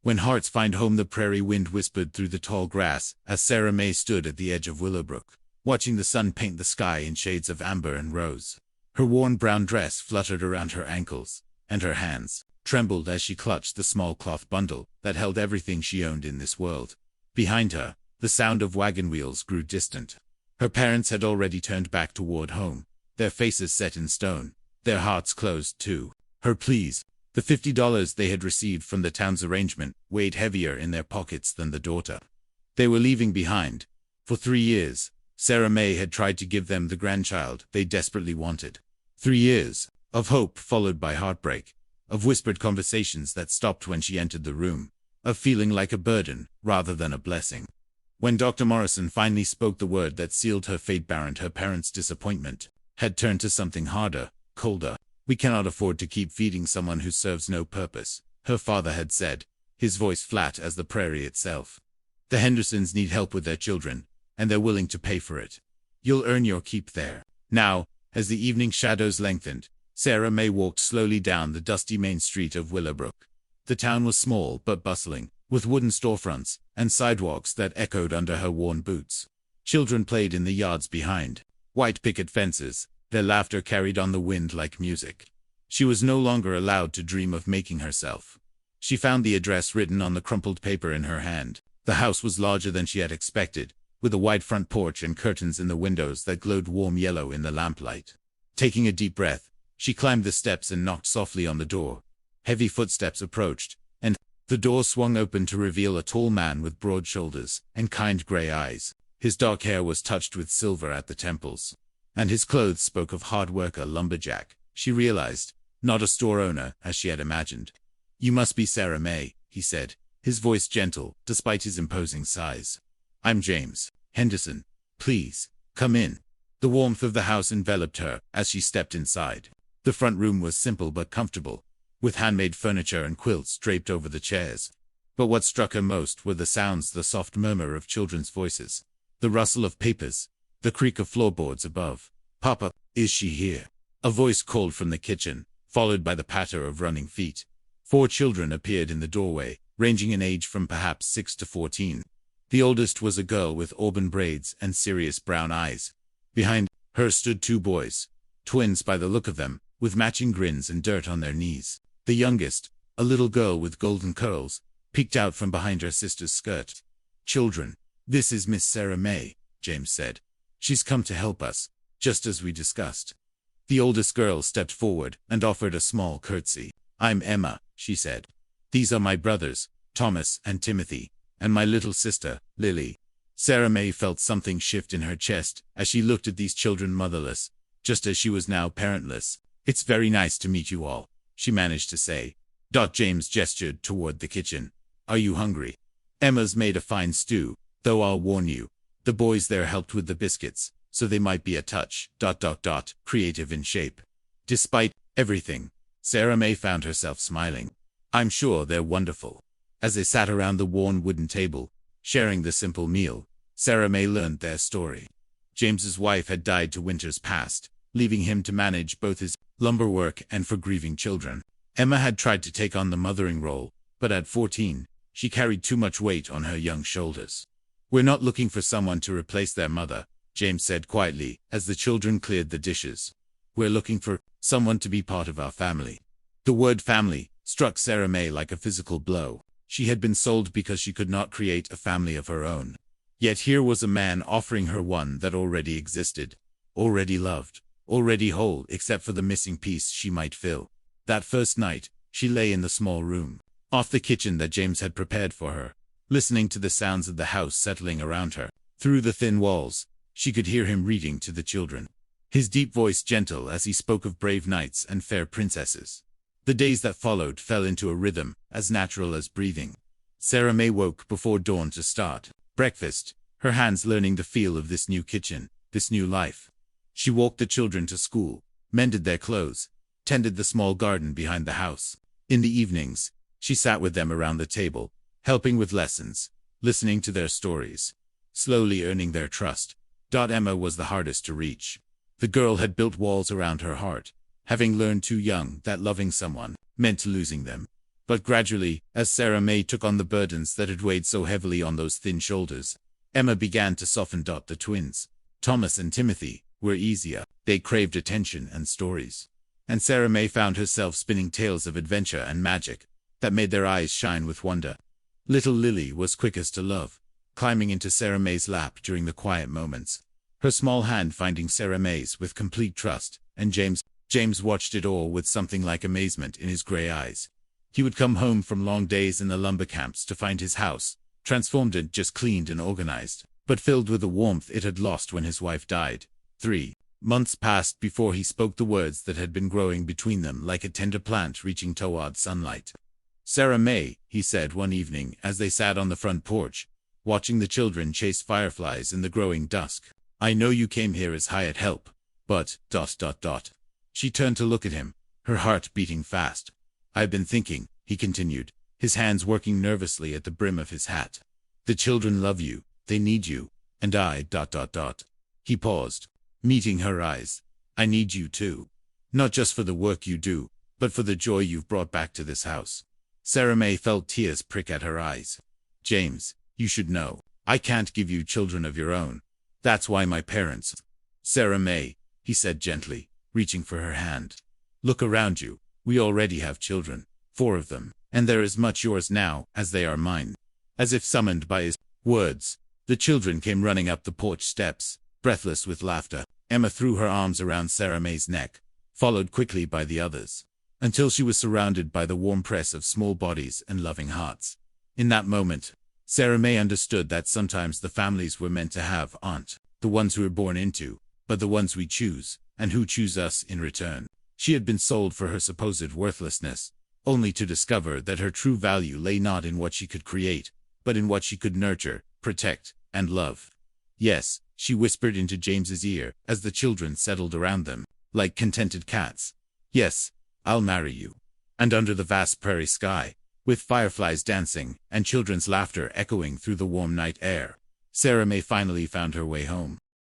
When hearts find home, the prairie wind whispered through the tall grass as Sarah May stood at the edge of Willowbrook, watching the sun paint the sky in shades of amber and rose. Her worn brown dress fluttered around her ankles, and her hands trembled as she clutched the small cloth bundle that held everything she owned in this world. Behind her, the sound of wagon wheels grew distant. Her parents had already turned back toward home, their faces set in stone, their hearts closed too. Her pleas, the $50 they had received from the town's arrangement, weighed heavier in their pockets than the daughter they were leaving behind. For 3 years, Sarah May had tried to give them the grandchild they desperately wanted. 3 years of hope followed by heartbreak, of whispered conversations that stopped when she entered the room, of feeling like a burden rather than a blessing. When Dr. Morrison finally spoke the word that sealed her fate, Barrett, her parents' disappointment had turned to something harder, colder. "We cannot afford to keep feeding someone who serves no purpose," her father had said, his voice flat as the prairie itself. "The Hendersons need help with their children, and they're willing to pay for it. You'll earn your keep there." Now, as the evening shadows lengthened, Sarah May walked slowly down the dusty main street of Willowbrook. The town was small but bustling, with wooden storefronts and sidewalks that echoed under her worn boots. Children played in the yards behind white picket fences, their laughter carried on the wind like music. She was no longer allowed to dream of making herself. She found the address written on the crumpled paper in her hand. The house was larger than she had expected, with a wide front porch and curtains in the windows that glowed warm yellow in the lamplight. Taking a deep breath, she climbed the steps and knocked softly on the door. Heavy footsteps approached, and the door swung open to reveal a tall man with broad shoulders and kind gray eyes. His dark hair was touched with silver at the temples, and his clothes spoke of hard worker lumberjack, she realized, not a store owner as she had imagined. "You must be Sarah May," he said, his voice gentle despite his imposing size. "I'm James Henderson. Please, come in." The warmth of the house enveloped her as she stepped inside. The front room was simple but comfortable, with handmade furniture and quilts draped over the chairs. But what struck her most were the sounds, the soft murmur of children's voices, the rustle of papers, the creak of floorboards above. "Papa, is she here?" A voice called from the kitchen, followed by the patter of running feet. 4 children appeared in the doorway, ranging in age from perhaps 6 to 14. The oldest was a girl with auburn braids and serious brown eyes. Behind her stood 2 boys, twins by the look of them, with matching grins and dirt on their knees. The youngest, a little girl with golden curls, peeked out from behind her sister's skirt. "Children, this is Miss Sarah May," James said. "She's come to help us, just as we discussed." The oldest girl stepped forward and offered a small curtsy. "I'm Emma," she said. "These are my brothers, Thomas and Timothy, and my little sister, Lily." Sarah May felt something shift in her chest as she looked at these children, motherless, just as she was now parentless. "It's very nice to meet you all," she managed to say. James gestured toward the kitchen. "Are you hungry? Emma's made a fine stew, though I'll warn you, the boys there helped with the biscuits, so they might be a touch, creative in shape." Despite everything, Sarah May found herself smiling. "I'm sure they're wonderful." As they sat around the worn wooden table, sharing the simple meal, Sarah May learned their story. James's wife had died 2 winters past, leaving him to manage both his lumber work and for grieving children. Emma had tried to take on the mothering role, but at 14, she carried too much weight on her young shoulders. "We're not looking for someone to replace their mother," James said quietly as the children cleared the dishes. "We're looking for someone to be part of our family." The word family struck Sarah May like a physical blow. She had been sold because she could not create a family of her own. Yet here was a man offering her one that already existed, already loved, already whole except for the missing piece she might fill. That first night, she lay in the small room off the kitchen that James had prepared for her, listening to the sounds of the house settling around her. Through the thin walls, she could hear him reading to the children, his deep voice gentle as he spoke of brave knights and fair princesses. The days that followed fell into a rhythm as natural as breathing. Sarah May woke before dawn to start breakfast, her hands learning the feel of this new kitchen, this new life. She walked the children to school, mended their clothes, tended the small garden behind the house. In the evenings, she sat with them around the table, helping with lessons, listening to their stories, slowly earning their trust. Emma was the hardest to reach. The girl had built walls around her heart, having learned too young that loving someone meant losing them. But gradually, as Sarah May took on the burdens that had weighed so heavily on those thin shoulders, Emma began to soften. The twins, Thomas and Timothy, were easier. They craved attention and stories. And Sarah May found herself spinning tales of adventure and magic that made their eyes shine with wonder. Little Lily was quickest to love, climbing into Sarah May's lap during the quiet moments, her small hand finding Sarah May's with complete trust, and James watched it all with something like amazement in his gray eyes. He would come home from long days in the lumber camps to find his house, transformed and just cleaned and organized, but filled with the warmth it had lost when his wife died. 3 months passed before he spoke the words that had been growing between them like a tender plant reaching toward sunlight. "Sarah May," he said one evening as they sat on the front porch, watching the children chase fireflies in the growing dusk. "I know you came here as hired help, but... She turned to look at him, her heart beating fast. "I've been thinking," he continued, his hands working nervously at the brim of his hat. "The children love you, they need you, and I... He paused, meeting her eyes. "I need you too. Not just for the work you do, but for the joy you've brought back to this house." Sarah May felt tears prick at her eyes. "James, you should know, I can't give you children of your own. That's why my parents..." "Sarah May," he said gently, reaching for her hand. "Look around you. We already have children, 4 of them, and they're as much yours now as they are mine." As if summoned by his words, the children came running up the porch steps, breathless with laughter. Emma threw her arms around Sarah May's neck, followed quickly by the others, until she was surrounded by the warm press of small bodies and loving hearts. In that moment, Sarah May understood that sometimes the families we're meant to have aren't the ones we're born into, but the ones we choose, and who choose us in return. She had been sold for her supposed worthlessness, only to discover that her true value lay not in what she could create, but in what she could nurture, protect, and love. "Yes," she whispered into James's ear as the children settled around them, like contented cats. "Yes, I'll marry you." And under the vast prairie sky, with fireflies dancing and children's laughter echoing through the warm night air, Sarah May finally found her way home.